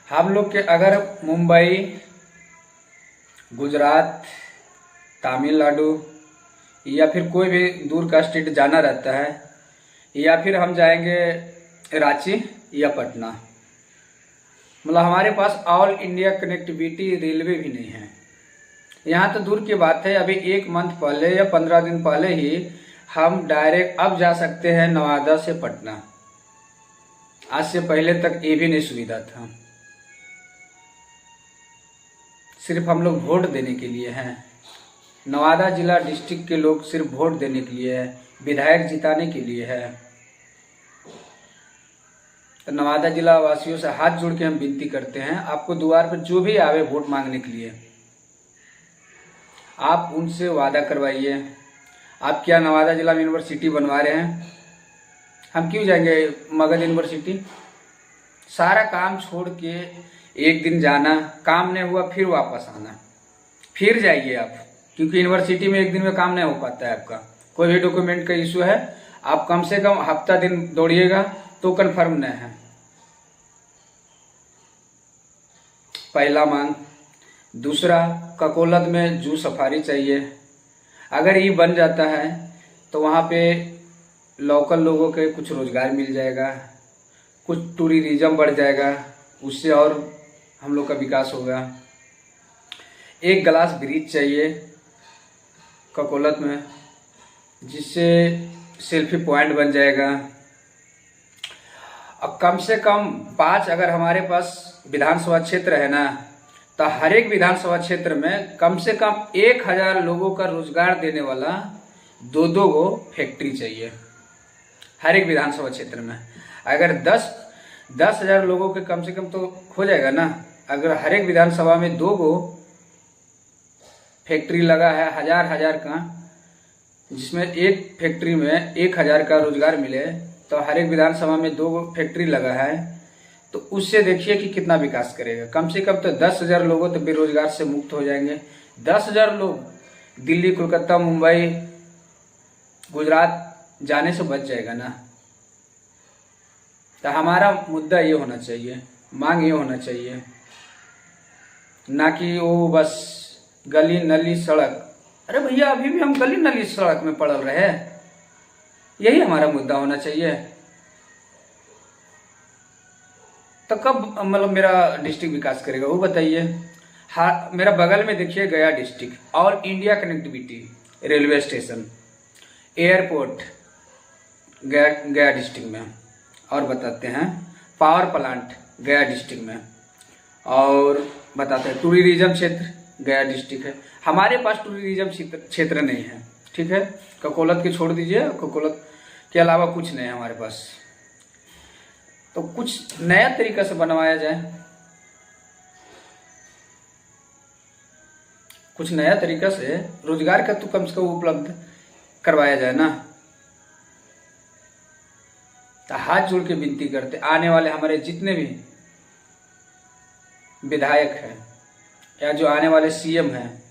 हम लोग के अगर मुंबई, गुजरात, तमिलनाडु या फिर कोई भी दूर का स्टेट जाना रहता है, या फिर हम जाएंगे रांची या पटना, मतलब हमारे पास ऑल इंडिया कनेक्टिविटी रेलवे भी नहीं है। यहाँ तो दूर की बात है, अभी 1 मंथ पहले या 15 दिन पहले ही हम डायरेक्ट अब जा सकते हैं नवादा से पटना। आज से पहले तक ये भी नहीं सुविधा था। सिर्फ हम लोग वोट देने के लिए हैं। नवादा जिला डिस्ट्रिक्ट के लोग सिर्फ वोट देने के लिए है, विधायक जिताने के लिए है। तो नवादा जिला वासियों से हाथ जोड़ के हम विनती करते हैं, आपको द्वार पर जो भी आवे वोट मांगने के लिए, आप उनसे वादा करवाइए। आप क्या नवादा जिला में यूनिवर्सिटी बनवा रहे हैं? हम क्यों जाएंगे मगध यूनिवर्सिटी? सारा काम छोड़ के एक दिन जाना, काम नहीं हुआ फिर वापस आना, फिर जाइए आप, क्योंकि यूनिवर्सिटी में एक दिन में काम नहीं हो पाता है। आपका कोई भी डॉक्यूमेंट का इशू है, आप कम से कम हफ्ता दिन दौड़िएगा तो कंफर्म नहीं है। पहला मांग। दूसरा, ककोलत में जू सफारी चाहिए। अगर ये बन जाता है तो वहाँ पे लोकल लोगों के कुछ रोजगार मिल जाएगा, कुछ टूरिज्म बढ़ जाएगा, उससे और हम लोग का विकास होगा। एक ग्लास ब्रिज चाहिए ककोलत में, जिससे सेल्फी पॉइंट बन जाएगा। अब कम से कम 5 अगर हमारे पास विधानसभा क्षेत्र है ना, तो हर एक विधानसभा क्षेत्र में कम से कम 1000 लोगों का रोजगार देने वाला 2-2 गो फैक्ट्री चाहिए हर एक विधानसभा क्षेत्र में। अगर 10,000 लोगों के कम से कम तो हो जाएगा ना। अगर हर एक विधानसभा में 2 गो फैक्ट्री लगा है, हजार का, जिसमें एक फैक्ट्री में 1000 का रोजगार मिले, तो हर एक विधानसभा में 2 गो फैक्ट्री लगा है, तो उससे देखिए कि कितना विकास करेगा। कम से कम तो 10,000 लोगों तो बेरोजगार से मुक्त हो जाएंगे। 10,000 लोग दिल्ली, कोलकाता, मुंबई, गुजरात जाने से बच जाएगा ना। तो हमारा मुद्दा ये होना चाहिए, मांग ये होना चाहिए, ना कि वो बस गली नली सड़क। अरे भैया, अभी भी हम गली नली सड़क में पड़ल रहे, यही हमारा मुद्दा होना चाहिए। तो कब मतलब मेरा डिस्ट्रिक्ट विकास करेगा वो बताइए। हाँ, मेरा बगल में देखिए गया district, all India connectivity, railway station, airport गया डिस्ट्रिक्ट में, और बताते हैं पावर प्लांट गया डिस्ट्रिक्ट में, और बताते हैं टूरिज्म क्षेत्र गया डिस्ट्रिक्ट है। हमारे पास टूरिज्म क्षेत्र नहीं है, ठीक है। ककोलत के छोड़ दीजिए, ककोलत के अलावा कुछ नहीं है हमारे पास। तो कुछ नया तरीका से बनवाया जाए, कुछ नया तरीका से रोजगार का तो कम से कम उपलब्ध करवाया जाए ना। तो हाथ जोड़ के विनती करते, आने वाले हमारे जितने भी विधायक हैं या जो आने वाले सीएम हैं,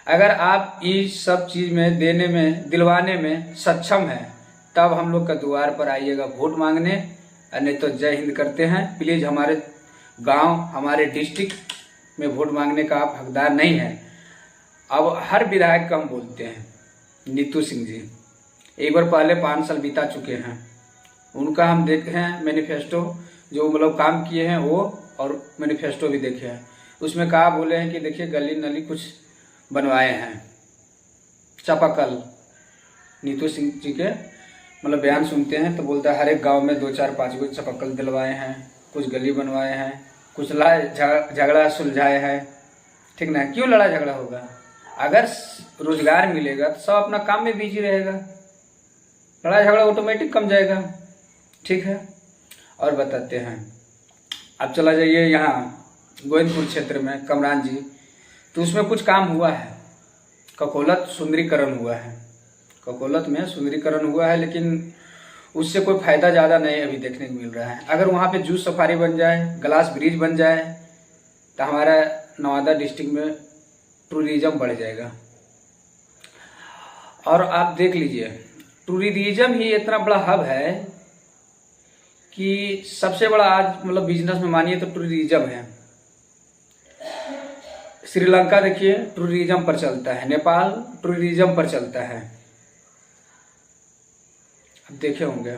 अगर आप इस सब चीज में देने में, दिलवाने में सक्षम हैं, तब हम लोग का द्वार पर आइएगा वोट मांगने। नहीं तो जय हिंद करते हैं। प्लीज हमारे गांव, हमारे डिस्ट्रिक्ट में वोट मांगने का आप हकदार नहीं है। अब हर विधायक का हम बोलते हैं, नीतू सिंह जी एक बार पहले 5 साल बिता चुके हैं, उनका हम देखे हैं मैनिफेस्टो, जो मतलब काम किए हैं वो, और मैनिफेस्टो भी देखे हैं। उसमें कहा बोले हैं कि देखिए गली नली कुछ बनवाए हैं। चापाकल, नीतू सिंह जी के मतलब बयान सुनते हैं तो बोलता है हर एक गांव में 2-4-5 गो चापाकल दिलवाए हैं, कुछ गली बनवाए हैं, कुछ लड़ाई झगड़ा सुलझाए हैं, ठीक ना। क्यों लड़ा झगड़ा होगा? अगर रोजगार मिलेगा तो सब अपना काम में बिजी रहेगा, लड़ाई झगड़ा ऑटोमेटिक कम जाएगा, ठीक है। और बताते हैं, अब चला जाइए यहाँ गोविंदपुर क्षेत्र में कमरान जी, तो उसमें कुछ काम हुआ है। ककोलत सुंदरीकरण हुआ है, ककोलत में सुंदरीकरण हुआ है, लेकिन उससे कोई फायदा ज़्यादा नहीं अभी देखने को मिल रहा है। अगर वहाँ पे जूस सफारी बन जाए, ग्लास ब्रिज बन जाए, तो हमारा नवादा डिस्ट्रिक्ट में टूरिज्म बढ़ जाएगा। और आप देख लीजिए, टूरिज्म ही इतना बड़ा हब है कि सबसे बड़ा आज मतलब बिजनेस में मानिए तो टूरिज्म है। श्रीलंका देखिए टूरिज्म पर चलता है, नेपाल टूरिज्म पर चलता है। अब देखे होंगे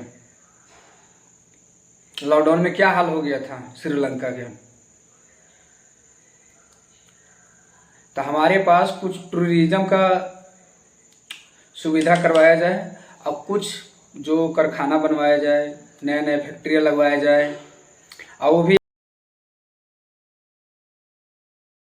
लॉकडाउन में क्या हाल हो गया था श्रीलंका के। तो हमारे पास कुछ टूरिज्म का सुविधा करवाया जाए, अब कुछ जो कारखाना बनवाया जाए, नए नए फैक्ट्रियाँ लगवाया जाए, और वो भी